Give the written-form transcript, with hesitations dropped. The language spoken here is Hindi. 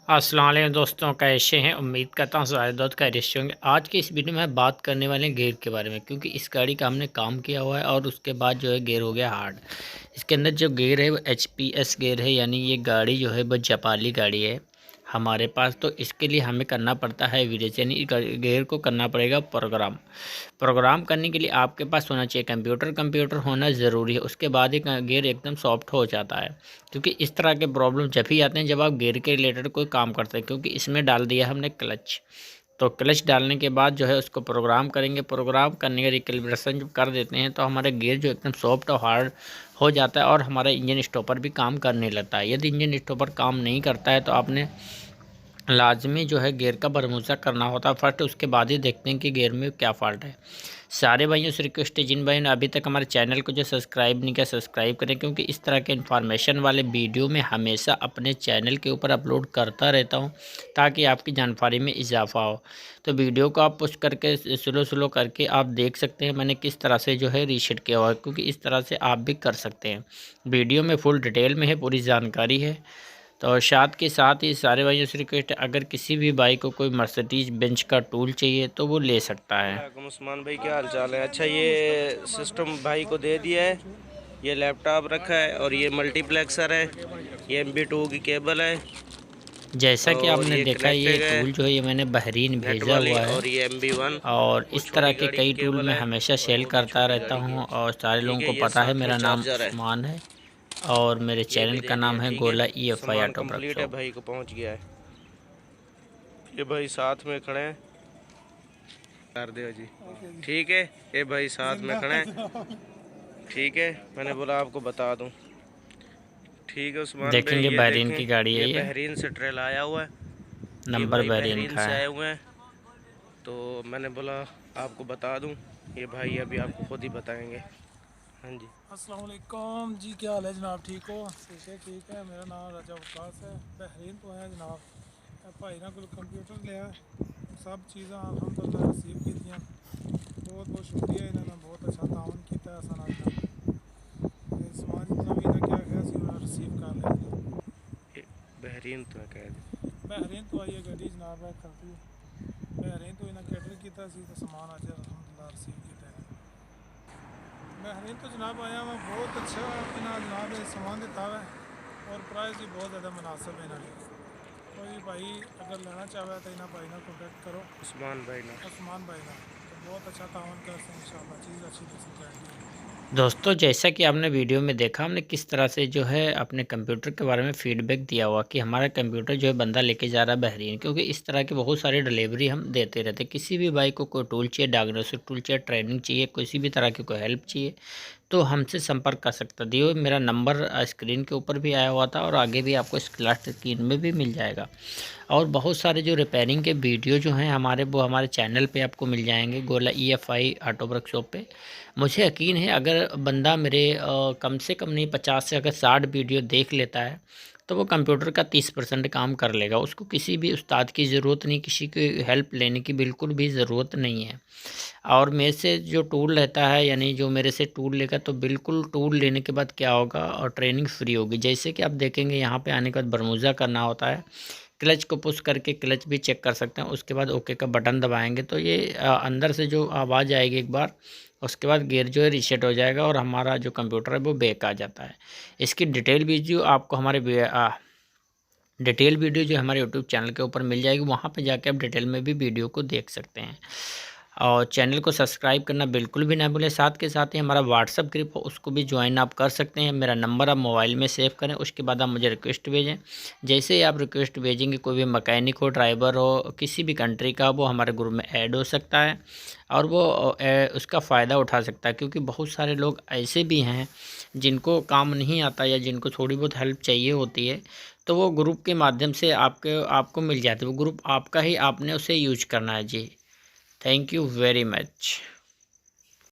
अस्सलाम वालेकुम दोस्तों, कैसे हैं? उम्मीद करता हूँ सारे दोस्त खैरियत से होंगे। आज की इस वीडियो में बात करने वाले हैं गियर के बारे में, क्योंकि इस गाड़ी का हमने काम किया हुआ है और उसके बाद जो है गियर हो गया हार्ड। इसके अंदर जो गियर है वो एचपीएस गियर है, यानी ये गाड़ी जो है वो जापानी गाड़ी है हमारे पास। तो इसके लिए हमें करना पड़ता है विदेश, यानी गियर को करना पड़ेगा प्रोग्राम करने के लिए आपके पास होना चाहिए कंप्यूटर होना ज़रूरी है। उसके बाद ही गियर एकदम सॉफ्ट हो जाता है, क्योंकि इस तरह के प्रॉब्लम जब भी आते हैं जब आप गियर के रिलेटेड कोई काम करते हैं। क्योंकि इसमें डाल दिया हमने क्लच, तो क्लच डालने के बाद जो है उसको प्रोग्राम करेंगे। प्रोग्राम करने का रिकैलिब्रेशन जब कर देते हैं तो हमारा गियर जो एकदम सॉफ्ट और हार्ड हो जाता है और हमारा इंजन स्टॉपर भी काम करने लगता है। यदि इंजन स्टॉपर काम नहीं करता है तो आपने लाजमी जो है गियर का भरमूसा करना होता है फर्स्ट, उसके बाद ही देखते हैं कि गियर में क्या फ़ॉल्ट है। सारे भाइयों से रिक्वेस्ट है, जिन भाइयों ने अभी तक हमारे चैनल को जो सब्सक्राइब नहीं किया सब्सक्राइब करें, क्योंकि इस तरह के इन्फॉर्मेशन वाले वीडियो में हमेशा अपने चैनल के ऊपर अपलोड करता रहता हूं, ताकि आपकी जानकारी में इजाफा हो। तो वीडियो को आप पुश करके स्लो करके आप देख सकते हैं मैंने किस तरह से जो है रीसेट किया हुआ है, क्योंकि इस तरह से आप भी कर सकते हैं। वीडियो में फुल डिटेल में है, पूरी जानकारी है। तो साथ के साथ ही सारे भाइयों से रिक्वेस्ट है, अगर किसी भी भाई को कोई मर्सिडीज बेंच का टूल चाहिए तो वो ले सकता है। उस्मान भाई, क्या हाल चाल है? अच्छा, ये सिस्टम भाई को दे दिया है। ये लैपटॉप रखा है और ये मल्टीप्लेक्सर है, ये MB2 की केबल है जैसा कि और आपने ये देखा, ये कनेक्टेड है टूल जो है ये मैंने बहरीन नेट भेजा वाली, हुआ है। और ये MB1 और वो इस तरह छोटी के गाड़ी की कई टूल केबल मैं है हमेशा और सेल वो भी करता छोटी रहता गाड़ी की हूं, है। और सारे लोगों ठीक है, को ये पता है साथ में मेरा नाम चार्जर है, उस्मान है और मेरे ये भी चैनल का दे दिया। नाम है ठीक है, गोला EFI सामान ऑटो कंप्लीट है, वर्कशॉप। भाई को पहुंच गया है। ये भाई साथ में खड़े हैं, कर दो जी। ठीक है, ये भाई साथ में खड़े हैं। ठीक है, मैंने बोला आपको बता दूं। ठीक है उस्मान भाई, देखेंगे ये बहरीन देखें, की गाड़ी है ये ये, बहरीन से ट्रेल आया हुआ है। ये नंबर भाई बहरीन बहरीन का से है। आए हुए हैं, तो मैंने बोला आपको बता दूं। ये भाई अभी आपको खुद ही बताएंगे। हाँ जी। अस्सलाम वालेकुम जी, क्या हाल है जनाब? ठीक हो? ठीक है। मेरा नाम राजा वकास है, बहरीन तो है जनाब। भाई ना कोई कंप्यूटर लिया, सब चीज़ा अलहमदुलिल्लाह रिसीव की। बहुत बहुत शुक्रिया, इन्होंने बहुत अच्छा ताउन किया है सन अज समाज इतना भी ना क्या क्या रिसीव कर लेंगे। ये बहरीन तो है कह दी। बहरीन तो आई है गड्डी जनाब है खलती, बहरीन तो इन्हें कैटर किया तो समान अज अलहमदुलिल्लाह रिसीव किया है। बहरीन तो जनाब आया मैं बहुत अच्छा इन्हें जनाब सामान दिता है और प्राइस भी बहुत ज़्यादा मुनासिब है इन्होंने। कोई भाई अगर लेना चाहे तो इन्हें भाई ना कॉन्टेक्ट करो, उस्मान भाई ना। उस्मान भाई ना, तो बहुत अच्छा तावन कर से इंशाल्लाह चीज़ अच्छी किस्म गारंटी है। दोस्तों, जैसा कि आपने वीडियो में देखा, हमने किस तरह से जो है अपने कंप्यूटर के बारे में फीडबैक दिया हुआ कि हमारा कंप्यूटर जो है बंदा लेके जा रहा है बहरीन। क्योंकि इस तरह की बहुत सारी डिलीवरी हम देते रहते हैं। किसी भी भाई को कोई टूल चाहिए, डायग्नोस्टिक टूल चाहिए, ट्रेनिंग चाहिए, किसी भी तरह की कोई हेल्प चाहिए, तो हमसे संपर्क कर सकता है। दियो मेरा नंबर स्क्रीन के ऊपर भी आया हुआ था और आगे भी आपको लास्ट स्क्रीन में भी मिल जाएगा। और बहुत सारे जो रिपेयरिंग के वीडियो जो हैं हमारे, वो हमारे चैनल पे आपको मिल जाएंगे, गोला EFI ऑटो वर्कशॉप पे। मुझे यकीन है अगर बंदा मेरे कम से कम नहीं 50 से अगर 60 वीडियो देख लेता है तो वो कंप्यूटर का 30% काम कर लेगा। उसको किसी भी उस्ताद की ज़रूरत नहीं, किसी की हेल्प लेने की बिल्कुल भी ज़रूरत नहीं है। और मेरे से जो टूल रहता है, यानी जो मेरे से टूल लेगा, तो बिल्कुल टूल लेने के बाद क्या होगा और ट्रेनिंग फ्री होगी। जैसे कि आप देखेंगे यहाँ पे आने के बाद बरमूजा करना होता है, क्लच को पुश करके क्लच भी चेक कर सकते हैं। उसके बाद ओके का बटन दबाएंगे तो ये अंदर से जो आवाज़ आएगी एक बार, उसके बाद गियर जो है रीसेट हो जाएगा और हमारा जो कंप्यूटर है वो बैक आ जाता है। इसकी डिटेल वीडियो आपको डिटेल वीडियो जो हमारे यूट्यूब चैनल के ऊपर मिल जाएगी, वहाँ पे जाके आप डिटेल में भी वीडियो को देख सकते हैं। और चैनल को सब्सक्राइब करना बिल्कुल भी ना भूलें। साथ के साथ ही हमारा व्हाट्सअप ग्रुप हो, उसको भी ज्वाइन आप कर सकते हैं। मेरा नंबर आप मोबाइल में सेव करें, उसके बाद आप मुझे रिक्वेस्ट भेजें। जैसे ही आप रिक्वेस्ट भेजेंगे, कोई भी मैकेनिक हो, ड्राइवर हो, किसी भी कंट्री का, वो हमारे ग्रुप में ऐड हो सकता है और वो उसका फ़ायदा उठा सकता है। क्योंकि बहुत सारे लोग ऐसे भी हैं जिनको काम नहीं आता या जिनको थोड़ी बहुत हेल्प चाहिए होती है, तो वो ग्रुप के माध्यम से आपको मिल जाती है। वो ग्रुप आपका ही, आपने उसे यूज करना है जी। Thank you very much.